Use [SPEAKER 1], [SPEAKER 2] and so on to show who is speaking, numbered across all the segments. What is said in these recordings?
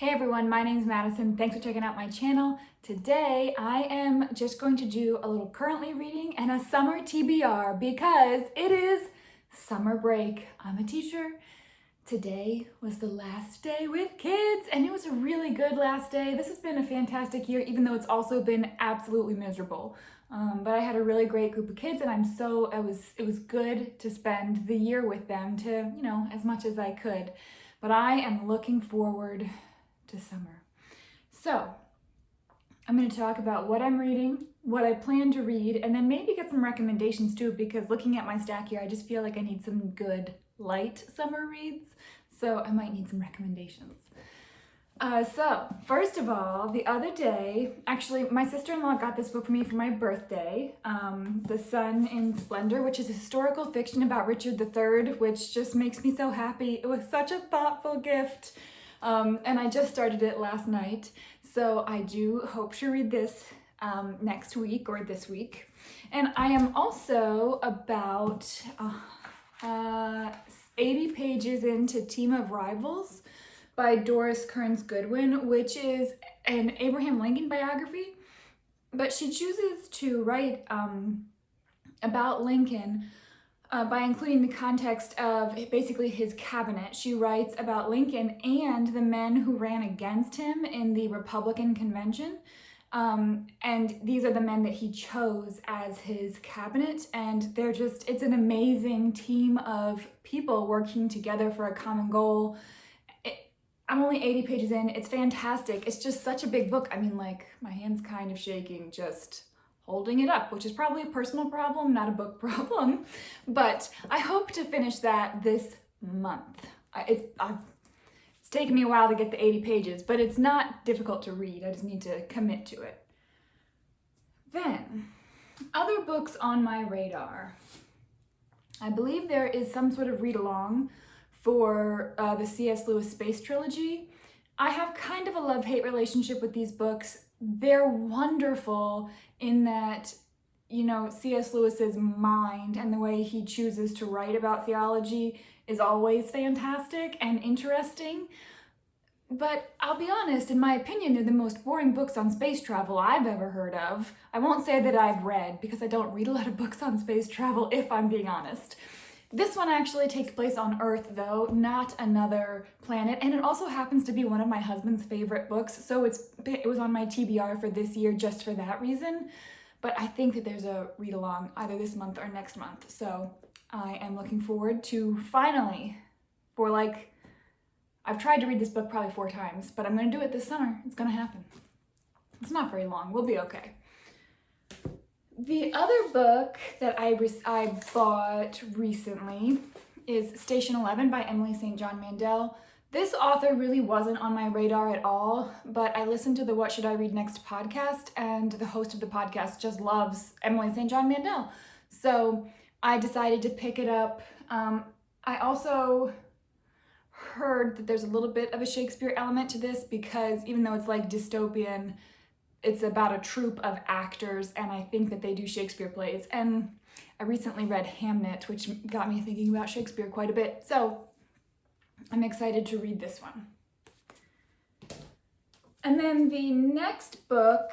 [SPEAKER 1] Hey everyone, my name is Madison. Thanks for checking out my channel. Today I am just going to do a little currently reading and a summer TBR because it is summer break. I'm a teacher. Today was the last day with kids and it was a really good last day. This has been a fantastic year even though it's also been absolutely miserable. But I had a really great group of kids and it was good to spend the year with them to, as much as I could. But I am looking forward to summer. So I'm going to talk about what I'm reading, what I plan to read, and then maybe get some recommendations too, because looking at my stack here, I just feel like I need some good light summer reads. So I might need some recommendations. So first of all, the other day, actually my sister-in-law got this book for me for my birthday, The Sun in Splendor, which is a historical fiction about Richard III, which just makes me so happy. It was such a thoughtful gift. And I just started it last night, so I do hope to read this next week or this week. And I am also about 80 pages into Team of Rivals by Doris Kearns Goodwin, which is an Abraham Lincoln biography, but she chooses to write about Lincoln by including the context of basically his cabinet. She writes about Lincoln and the men who ran against him in the Republican convention. And these are the men that he chose as his cabinet. And it's an amazing team of people working together for a common goal. I'm only 80 pages in. It's fantastic. It's just such a big book. I mean, like, my hand's kind of shaking just holding it up, which is probably a personal problem, not a book problem. But I hope to finish that this month. It's taken me a while to get the 80 pages, but it's not difficult to read. I just need to commit to it. Then, other books on my radar. I believe there is some sort of read-along for the C.S. Lewis Space Trilogy. I have kind of a love-hate relationship with these books. They're wonderful in that, C.S. Lewis's mind and the way he chooses to write about theology is always fantastic and interesting. But I'll be honest, in my opinion, they're the most boring books on space travel I've ever heard of. I won't say that I've read, because I don't read a lot of books on space travel, if I'm being honest. This one actually takes place on Earth, though, not another planet, and it also happens to be one of my husband's favorite books, so it was on my TBR for this year just for that reason. But I think that there's a read-along either this month or next month, so I am looking forward to finally, I've tried to read this book probably 4 times, but I'm going to do it this summer. It's going to happen. It's not very long. We'll be okay. The other book that I bought recently is Station 11 by Emily St. John Mandel. This author really wasn't on my radar at all, but I listened to the What Should I Read Next podcast, and the host of the podcast just loves Emily St. John Mandel. So I decided to pick it up. I also heard that there's a little bit of a Shakespeare element to this because even though it's like dystopian, it's about a troupe of actors, and I think that they do Shakespeare plays. And I recently read Hamnet, which got me thinking about Shakespeare quite a bit. So I'm excited to read this one. And then the next book,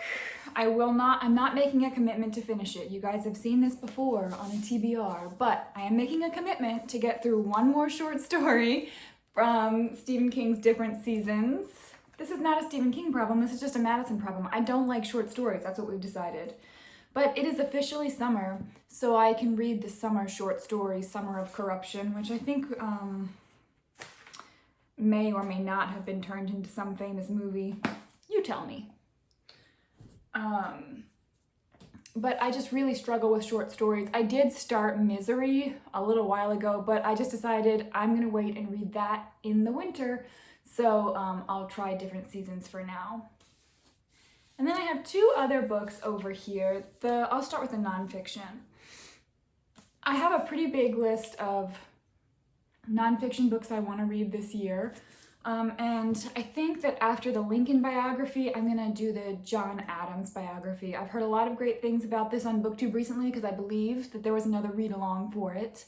[SPEAKER 1] I'm not making a commitment to finish it. You guys have seen this before on a TBR, but I am making a commitment to get through one more short story from Stephen King's Different Seasons. This is not a Stephen King problem, this is just a Madison problem. I don't like short stories, that's what we've decided. But it is officially summer, so I can read the summer short story, Summer of Corruption, which I think may or may not have been turned into some famous movie. You tell me. But I just really struggle with short stories. I did start Misery a little while ago, but I just decided I'm gonna wait and read that in the winter. So I'll try Different Seasons for now. And then I have 2 other books over here. I'll start with the nonfiction. I have a pretty big list of nonfiction books I want to read this year. And I think that after the Lincoln biography, I'm going to do the John Adams biography. I've heard a lot of great things about this on BookTube recently because I believe that there was another read-along for it.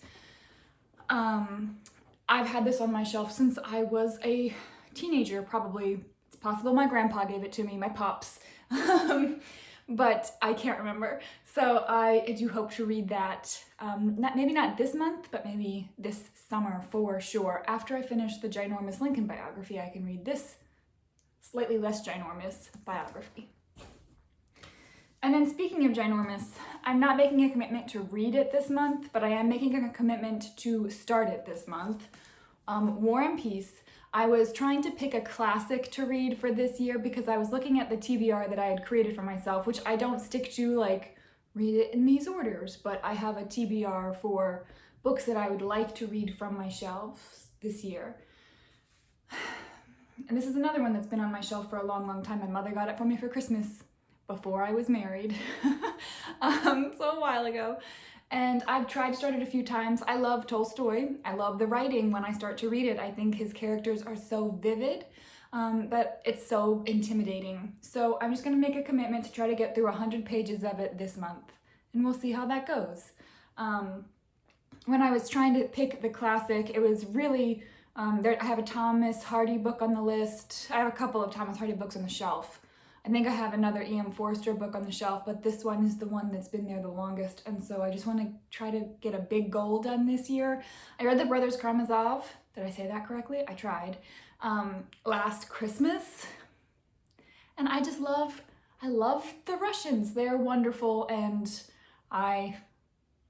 [SPEAKER 1] I've had this on my shelf since I was a teenager, probably. It's possible my grandpa gave it to me, my pops. But I can't remember. So I do hope to read that, maybe not this month, but maybe this summer for sure. After I finish the ginormous Lincoln biography, I can read this slightly less ginormous biography. And then speaking of ginormous, I'm not making a commitment to read it this month, but I am making a commitment to start it this month. War and Peace. I was trying to pick a classic to read for this year because I was looking at the TBR that I had created for myself, which I don't stick to, like, read it in these orders, but I have a TBR for books that I would like to read from my shelves this year. And this is another one that's been on my shelf for a long, long time. My mother got it for me for Christmas before I was married, so a while ago. And I've tried to start it a few times. I love Tolstoy. I love the writing when I start to read it. I think his characters are so vivid, but it's so intimidating. So I'm just gonna make a commitment to try to get through 100 pages of it this month, and we'll see how that goes. When I was trying to pick the classic, it was really, I have a Thomas Hardy book on the list. I have a couple of Thomas Hardy books on the shelf. I think I have another E.M. Forster book on the shelf, but this one is the one that's been there the longest, and so I just want to try to get a big goal done this year. I read The Brothers Karamazov. Did I say that correctly? I tried. Last Christmas, and I love the Russians. They're wonderful, and I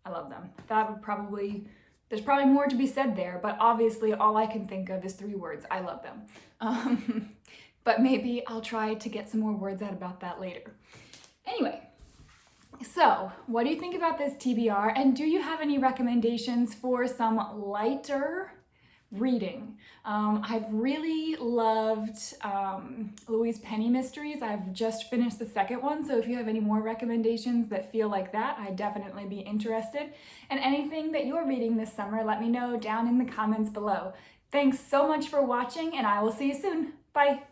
[SPEAKER 1] love them. There's probably more to be said there, but obviously all I can think of is 3 words. I love them. But maybe I'll try to get some more words out about that later. Anyway, so what do you think about this TBR? And do you have any recommendations for some lighter reading? I've really loved Louise Penny Mysteries. I've just finished the second one, so if you have any more recommendations that feel like that, I'd definitely be interested. And anything that you're reading this summer, let me know down in the comments below. Thanks so much for watching, and I will see you soon. Bye!